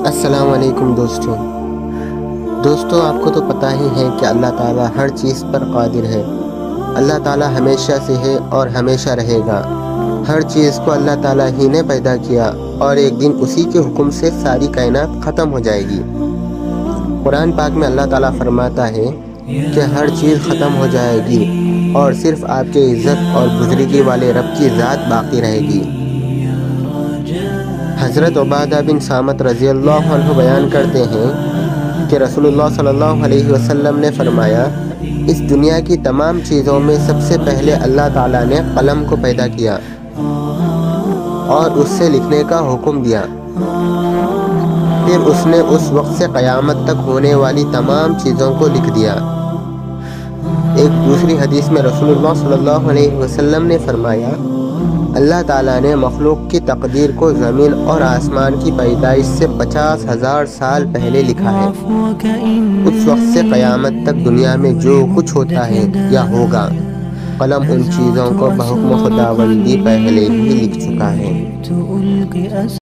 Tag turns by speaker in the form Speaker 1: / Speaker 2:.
Speaker 1: السلام علیکم دوستوں آپ کو تو پتہ ہی ہے کہ اللہ تعالیٰ ہر چیز پر قادر ہے۔ اللہ تعالیٰ ہمیشہ سے ہے اور ہمیشہ رہے گا۔ ہر چیز کو اللہ تعالیٰ ہی نے پیدا کیا اور ایک دن اسی کے حکم سے ساری کائنات ختم ہو جائے گی۔ قرآن پاک میں اللہ تعالیٰ فرماتا ہے کہ ہر چیز ختم ہو جائے گی اور صرف آپ کے عزت اور بزرگی والے رب کی ذات باقی رہے گی۔ حضرت عبادہ بن صامت رضی اللہ عنہ بیان کرتے ہیں کہ رسول اللہ صلی اللہ علیہ وسلم نے فرمایا، اس دنیا کی تمام چیزوں میں سب سے پہلے اللہ تعالیٰ نے قلم کو پیدا کیا اور اس سے لکھنے کا حکم دیا، پھر اس نے اس وقت سے قیامت تک ہونے والی تمام چیزوں کو لکھ دیا۔ ایک دوسری حدیث میں رسول اللہ صلی اللہ علیہ وسلم نے فرمایا، اللہ تعالیٰ نے مخلوق کی تقدیر کو زمین اور آسمان کی پیدائش سے 50,000 سال پہلے لکھا ہے۔ اس وقت سے قیامت تک دنیا میں جو کچھ ہوتا ہے یا ہوگا، قلم ان چیزوں کو بحکم خداوندی پہلے ہی لکھ چکا ہے۔